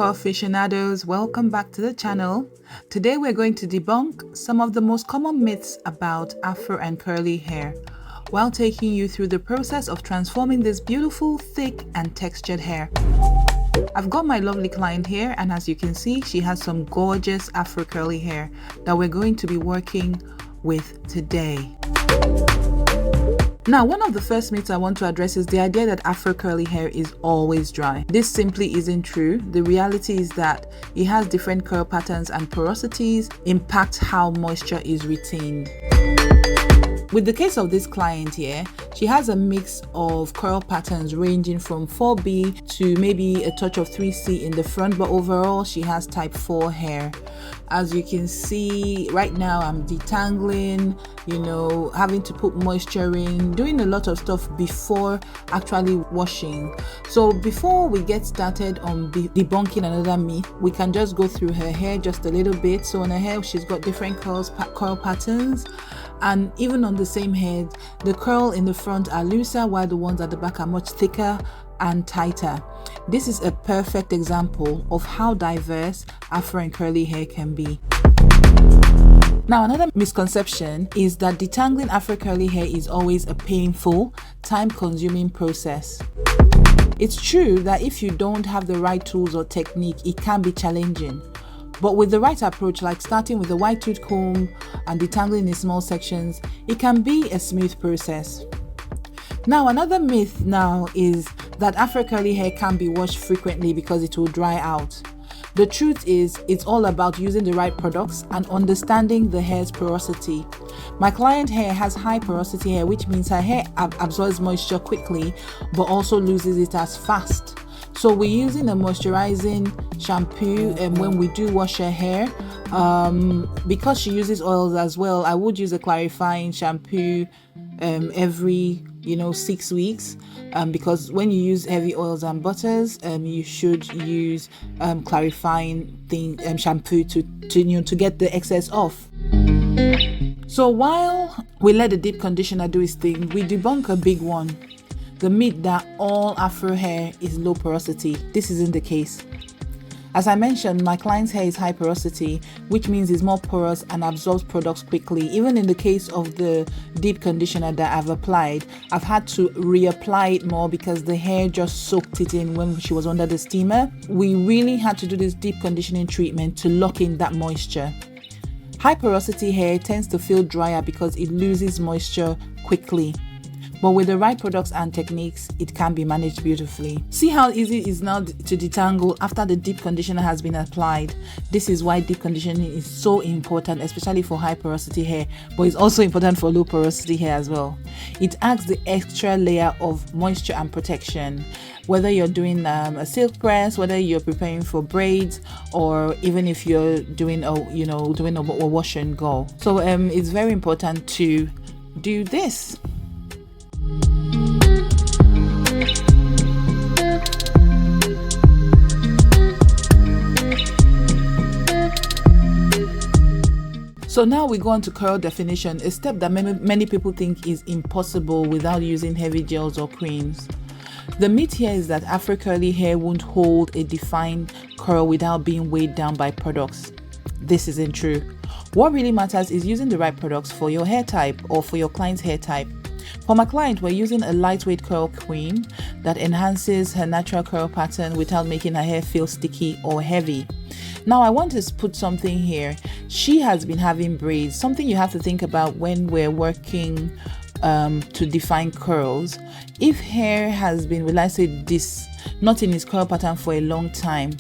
coilficionados, welcome back to the channel. Today we're going to debunk some of the most common myths about afro and curly hair while taking you through the process of transforming this beautiful, thick and textured hair. I've got my lovely client here, and as you can see, she has some gorgeous afro curly hair that we're going to be working with today. Now, one of the first myths I want to address is the idea that afro curly hair is always dry. This simply isn't true. The reality is that it has different curl patterns and porosities impact how moisture is retained. With the case of this client here, she has a mix of curl patterns ranging from 4B to maybe a touch of 3C in the front, but overall she has type 4 hair. As you can see right now, I'm detangling, having to put moisture in, doing a lot of stuff before actually washing. So before we get started on debunking another myth, we can just go through her hair just a little bit. So on her hair, she's got different curl patterns. And even on the same head, the curl in the front are looser while the ones at the back are much thicker and tighter. This is a perfect example of how diverse afro and curly hair can be. Now, another misconception is that detangling afro curly hair is always a painful, time-consuming process. It's true that if you don't have the right tools or technique, it can be challenging. But with the right approach, like starting with a wide tooth comb and detangling in small sections, it can be a smooth process. Now, another myth now is that afro curly hair can be washed frequently because it will dry out. The truth is, it's all about using the right products and understanding the hair's porosity. My client hair has high porosity hair, which means her hair absorbs moisture quickly, but also loses it as fast. So we're using a moisturizing shampoo when we do wash her hair. Because she uses oils as well, I would use a clarifying shampoo every 6 weeks, because when you use heavy oils and butters, you should use clarifying shampoo to get the excess off. So while we let the deep conditioner do its thing, we debunk a big one. The myth that all afro hair is low porosity. This isn't the case. As I mentioned, my client's hair is high porosity, which means it's more porous and absorbs products quickly. Even in the case of the deep conditioner that I've applied, I've had to reapply it more because the hair just soaked it in when she was under the steamer. We really had to do this deep conditioning treatment to lock in that moisture. High porosity hair tends to feel drier because it loses moisture quickly. But with the right products and techniques, it can be managed beautifully. See how easy it is now to detangle after the deep conditioner has been applied. This is why deep conditioning is so important, especially for high porosity hair, but it's also important for low porosity hair as well. It adds the extra layer of moisture and protection. Whether you're doing a silk press, whether you're preparing for braids, or even if you're doing a wash and go. So it's very important to do this. So now we go on to curl definition, a step that many people think is impossible without using heavy gels or creams. The myth here is that afro curly hair won't hold a defined curl without being weighed down by products. This isn't true. What really matters is using the right products for your hair type or for your client's hair type. For my client, we're using a lightweight curl cream that enhances her natural curl pattern without making her hair feel sticky or heavy. Now, I want to put something here. She has been having braids, something you have to think about when we're working to define curls. If hair has been, not in its curl pattern for a long time,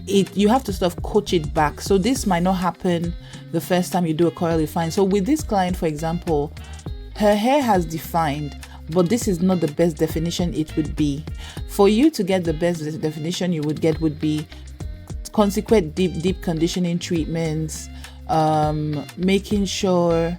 you have to sort of coach it back. So this might not happen the first time you do a coil refine. So with this client, for example, her hair has defined, but this is not the best definition it would be. For you to get the best definition you would get would be consequent deep conditioning treatments, making sure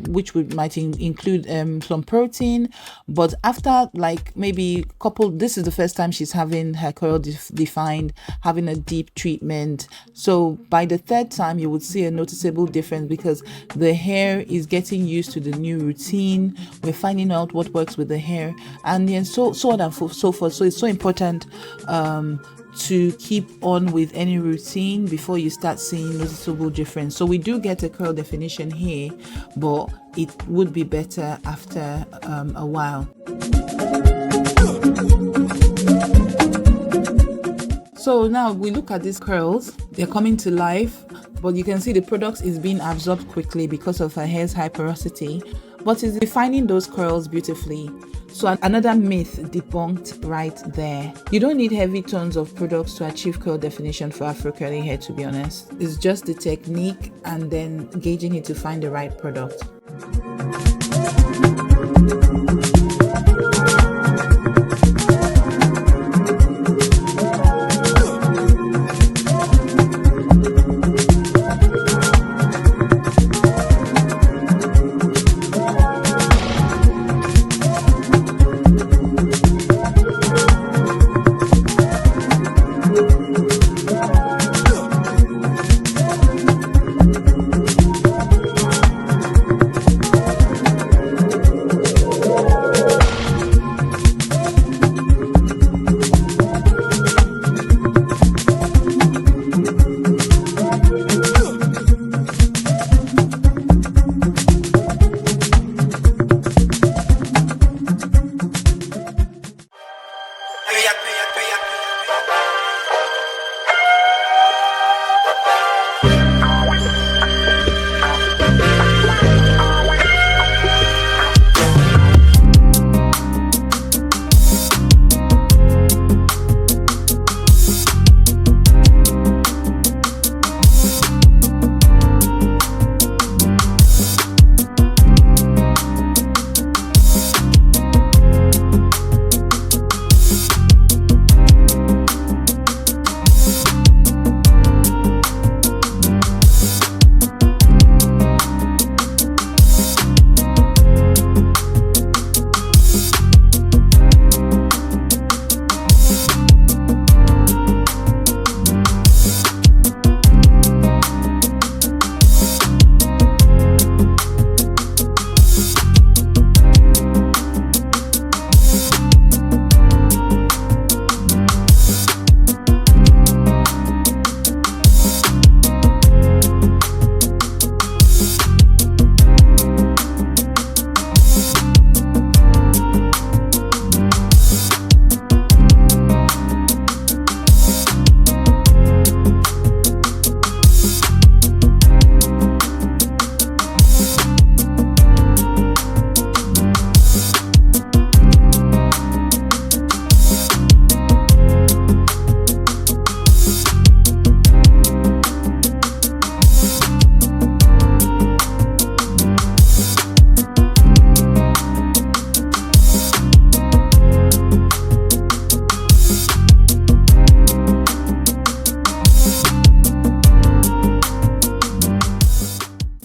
which might include some protein, but after like maybe this is the first time she's having her curl defined, having a deep treatment. So by the third time you would see a noticeable difference because the hair is getting used to the new routine. We're finding out what works with the hair, and then so on and so forth. So it's so important to keep on with any routine before you start seeing noticeable difference. So we do get a curl definition here, but it would be better after a while. So now we look at these curls, they're coming to life, but you can see the product is being absorbed quickly because of her hair's high porosity, but it's defining those curls beautifully. So another myth debunked right there. You don't need heavy tons of products to achieve curl definition for Afro curly hair, to be honest. It's just the technique and then gauging it to find the right product.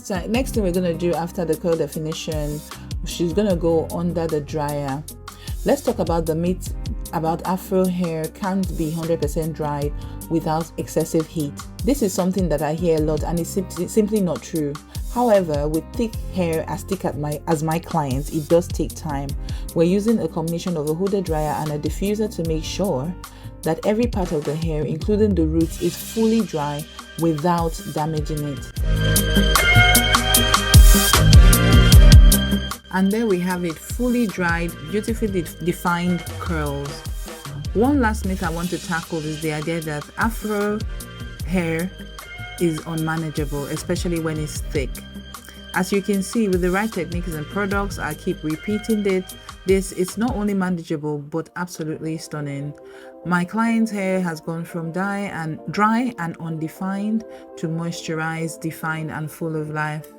So next thing we're going to do after the curl definition, she's going to go under the dryer. Let's talk about the myth about Afro hair can't be 100% dry without excessive heat. This is something that I hear a lot and it's simply not true. However, with thick hair as thick as my clients, it does take time. We're using a combination of a hooded dryer and a diffuser to make sure that every part of the hair, including the roots, is fully dry without damaging it. And there we have it, fully dried, beautifully defined curls. One last myth I want to tackle is the idea that Afro hair is unmanageable, especially when it's thick. As you can see, with the right techniques and products, I keep repeating it's not only manageable but absolutely stunning. My client's hair has gone from dry and undefined to moisturized, defined, and full of life.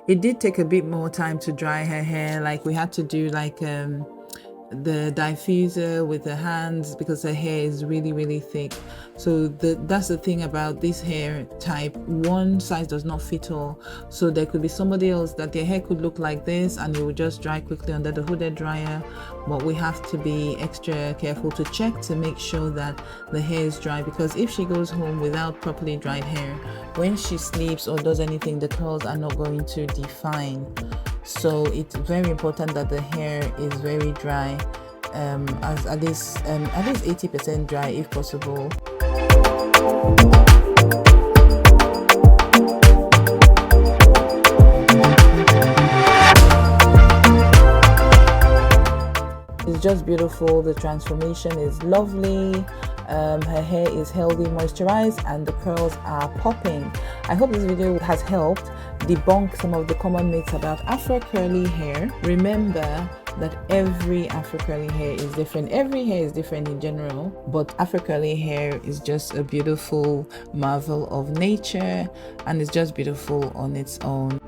It did take a bit more time to dry her hair, like we had to do the diffuser with the hands because her hair is really thick. So that's the thing about this hair type, one size does not fit all. So there could be somebody else that their hair could look like this and it would just dry quickly under the hooded dryer, but we have to be extra careful to check to make sure that the hair is dry, because if she goes home without properly dried hair, when she sleeps or does anything, the curls are not going to define. So it's very important that the hair is very dry as at least 80% dry if possible. It's just beautiful. The transformation is lovely. Her hair is healthy, moisturized, and the curls are popping. I hope this video has helped debunk some of the common myths about Afro curly hair. Remember that every Afro curly hair is different. Every hair is different in general, but Afro curly hair is just a beautiful marvel of nature, and it's just beautiful on its own.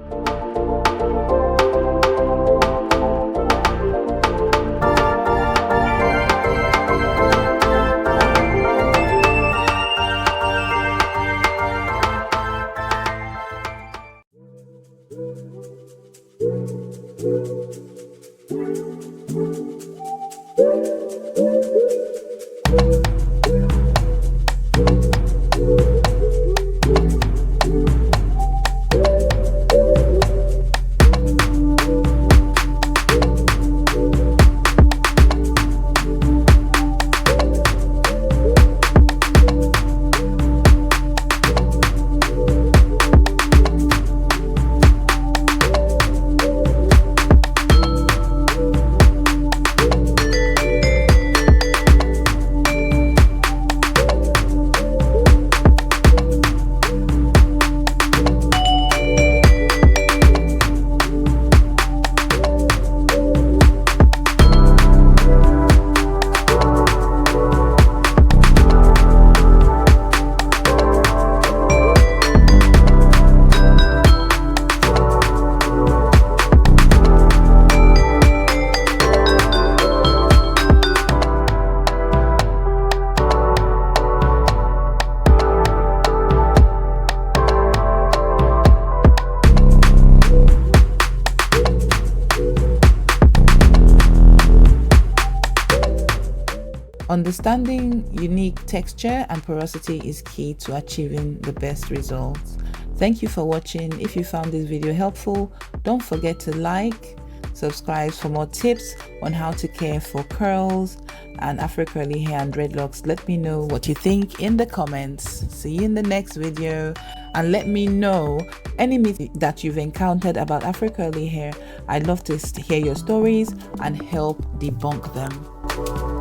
Understanding unique texture and porosity is key to achieving the best results. Thank you for watching. If you found this video helpful, don't forget to like, subscribe for more tips on how to care for curls and Afro curly hair and dreadlocks. Let me know what you think in the comments. See you in the next video, and let me know any myths that you've encountered about Afro curly hair. I'd love to hear your stories and help debunk them.